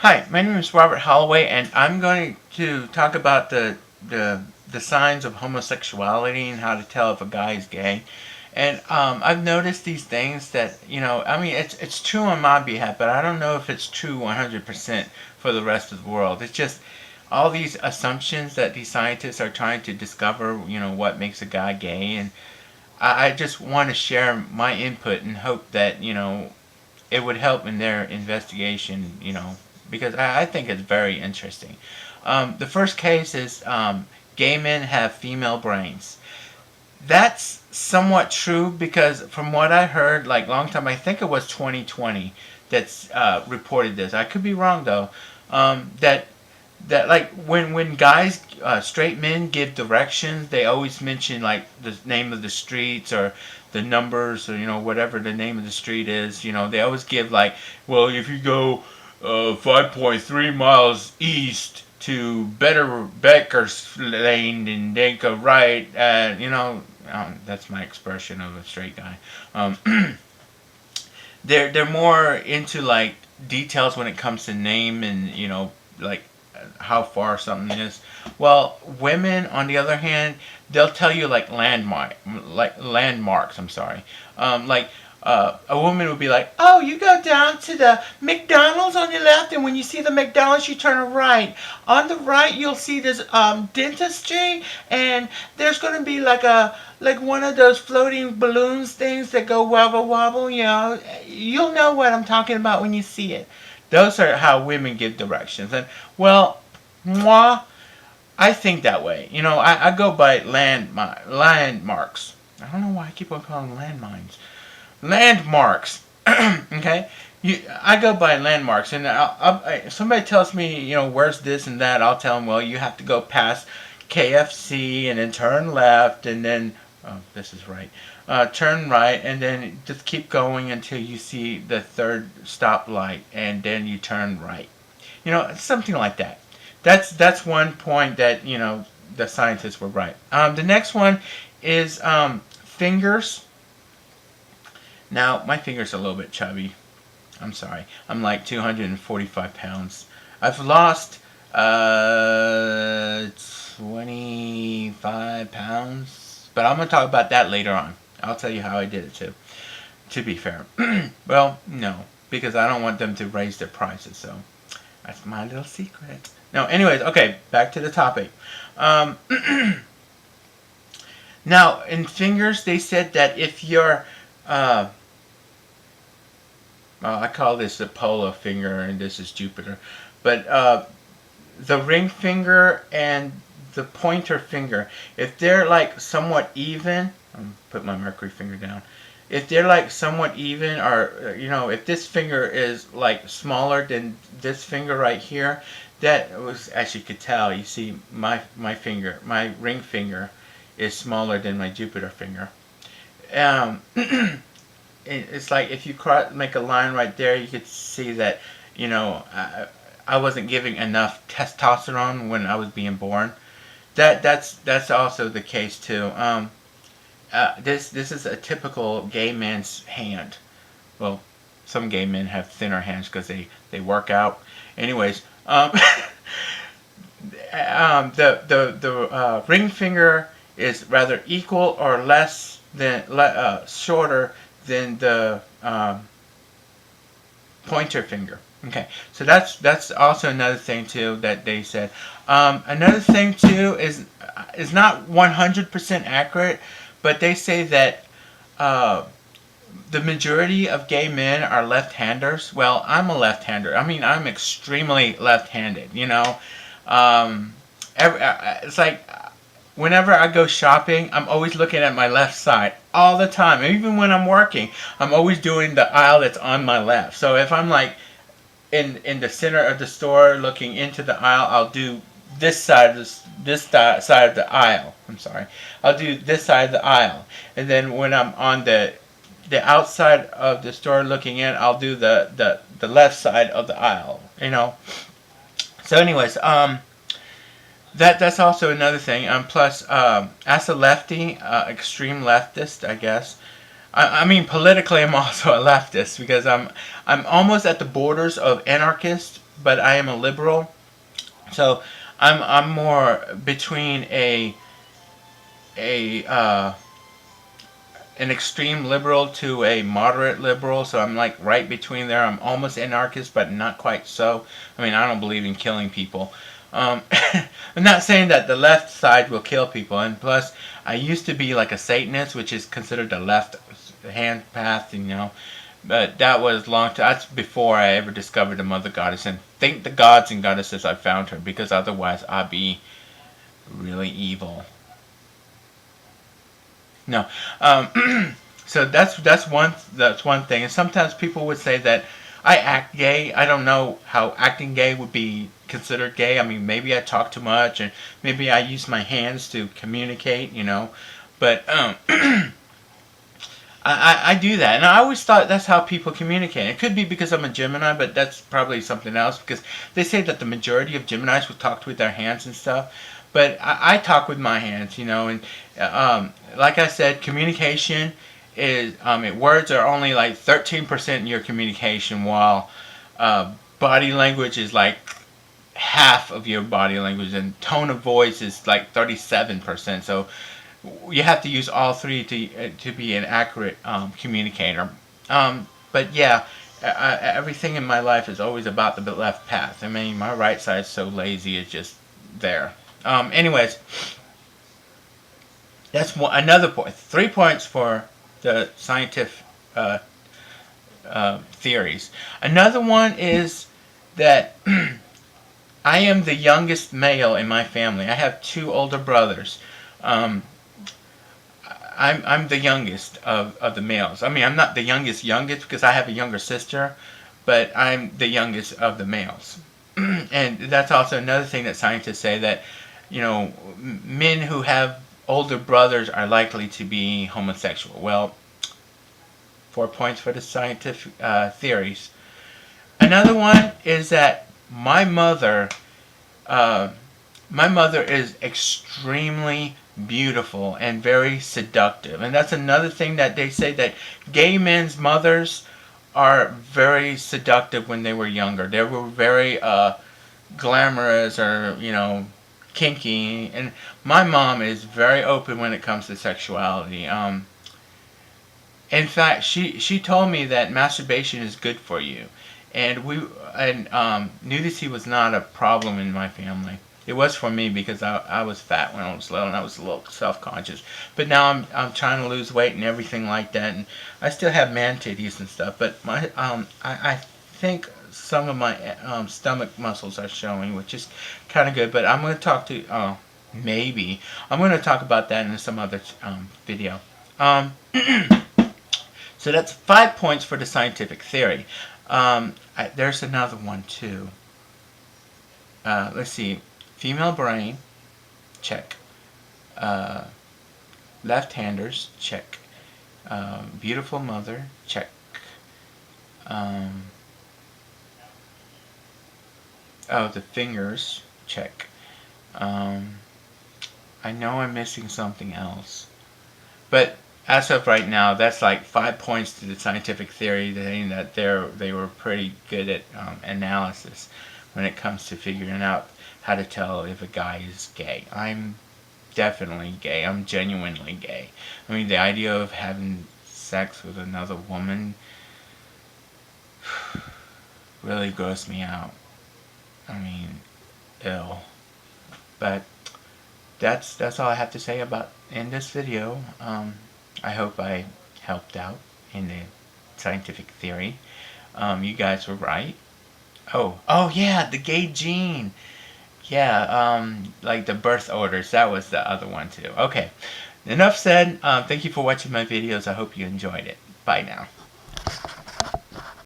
Hi, my name is Robert Holloway, and I'm going to talk about the signs of homosexuality and how to tell if a guy is gay. And I've noticed these things that I mean, it's true on my behalf, but I don't know if it's true 100% for the rest of the world. It's just all these assumptions that these scientists are trying to discover. What makes a guy gay, and I just want to share my input and hope that it would help in their investigation, because I think it's very interesting. The first case is gay men have female brains. That's somewhat true because from what I heard, like long time, I think it was 2020 that's reported this. I could be wrong though. That like when guys, straight men give directions, they always mention like the name of the streets or the numbers or whatever the name of the street is. They always give like, well, if you go 5.3 miles east to Becker's Lane and then go right, that's my expression of a straight guy. Um, they're more into like details when it comes to name and like how far something is. Well, women on the other hand, they'll tell you like landmarks. I'm sorry. Like a woman would be like, "Oh, you go down to the McDonald's on your left, and when you see the McDonald's, you turn right. On the right, you'll see this dentistry, and there's gonna be like one of those floating balloons things that go wobble wobble. You'll know what I'm talking about when you see it." Those are how women give directions, and well, moi, I think that way. I go by landmarks. I don't know why I keep on calling them landmines. Landmarks. Okay? I go by landmarks, and if somebody tells me, where's this and that, I'll tell them, well, you have to go past KFC and then turn left, and then, oh, this is right, turn right, and then just keep going until you see the third stoplight, and then you turn right. Something like that. That's one point that the scientists were right. The next one is fingers. Now my fingers are a little bit chubby. I'm sorry. I'm like 245 pounds. I've lost 25 pounds, but I'm gonna talk about that later on. I'll tell you how I did it too. To be fair, well, no, because I don't want them to raise their prices. So that's my little secret. No, anyways, okay, back to the topic. Um, Now, in fingers, they said that if you're, uh, well, I call this the polar finger, and this is Jupiter, but the ring finger and the pointer finger, if they're like somewhat even, I'm put my mercury finger down. If they're like somewhat even, or if this finger is like smaller than this finger right here, that was, as you could tell, you see my finger, my ring finger, is smaller than my Jupiter finger. Um, it's like if you make a line right there, you could see that I wasn't giving enough testosterone when I was being born. That's also the case too. This is a typical gay man's hand. Well, some gay men have thinner hands because they work out. Anyways, the ring finger is rather equal or less than shorter than the pointer finger. Okay, so that's also another thing too that they said. Another thing too is not 100% accurate, but they say that uh, the majority of gay men are left-handers. Well, I'm a left-hander. I mean, I'm extremely left-handed. Um, it's like whenever I go shopping, I'm always looking at my left side all the time. Even when I'm working, I'm always doing the aisle that's on my left. So if I'm like in the center of the store looking into the aisle, I'll do this side of the aisle. I'm sorry. I'll do this side of the aisle, and then when I'm on the outside of the store looking in, I'll do the left side of the aisle. So, anyways, that's also another thing. Plus, as a lefty, extreme leftist, I guess. I mean, politically, I'm also a leftist because I'm almost at the borders of anarchist, but I am a liberal. So I'm more between a an extreme liberal to a moderate liberal, so I'm like right between there. I'm almost anarchist, but not quite so. I mean, I don't believe in killing people. I'm not saying that the left side will kill people, and plus, I used to be like a Satanist, which is considered the left hand path, you know. But that was long. That's before I ever discovered the Mother Goddess, and thank the gods and goddesses I found her, because otherwise I'd be really evil. No. So that's one thing. And sometimes people would say that I act gay. I don't know how acting gay would be considered gay. I mean, maybe I talk too much, and maybe I use my hands to communicate. You know, but I do that, and I always thought that's how people communicate. It could be because I'm a Gemini, but that's probably something else, because they say that the majority of Geminis will talk with their hands and stuff. But I talk with my hands, you know, and like I said, communication is words are only like 13% in your communication, while body language is like half of your body language, and tone of voice is like 37%. So you have to use all three to be an accurate communicator. But yeah, everything in my life is always about the left path. I mean, my right side's so lazy, it's just there. Anyways, that's another point. 3 points for the scientific theories. Another one is that I am the youngest male in my family. I have two older brothers. I'm the youngest of the males. I mean, I'm not the youngest because I have a younger sister, but I'm the youngest of the males. And that's also another thing that scientists say, that, you know, men who have older brothers are likely to be homosexual. Well, 4 points for the scientific theories. Another one is that my mother is extremely beautiful and very seductive, and that's another thing that they say, that gay men's mothers are very seductive when they were younger. They were very glamorous, or, you know, kinky, and my mom is very open when it comes to sexuality. In fact, she told me that masturbation is good for you, and nudity was not a problem in my family. It was for me because I was fat when I was little, and I was a little self-conscious. But now I'm trying to lose weight and everything like that, and I still have man titties and stuff. But I think some of my stomach muscles are showing, which is kind of good. But I'm going to talk to maybe I'm going to talk about that in some other video. So that's 5 points for the scientific theory. There's another one too. Let's see. Female brain, check. Left-handers, check. Beautiful mother, check. Oh, the fingers, check. I know I'm missing something else. But as of right now, that's like 5 points to the scientific theory, saying that they were pretty good at analysis when it comes to figuring out how to tell if a guy is gay. I'm definitely gay. I'm genuinely gay. I mean, the idea of having sex with another woman really grossed me out. I mean, ill. But that's all I have to say about in this video. I hope I helped out in the scientific theory. You guys were right. Oh yeah, the gay gene. Yeah, like the birth orders. That was the other one too. Okay, enough said. Thank you for watching my videos. I hope you enjoyed it. Bye now.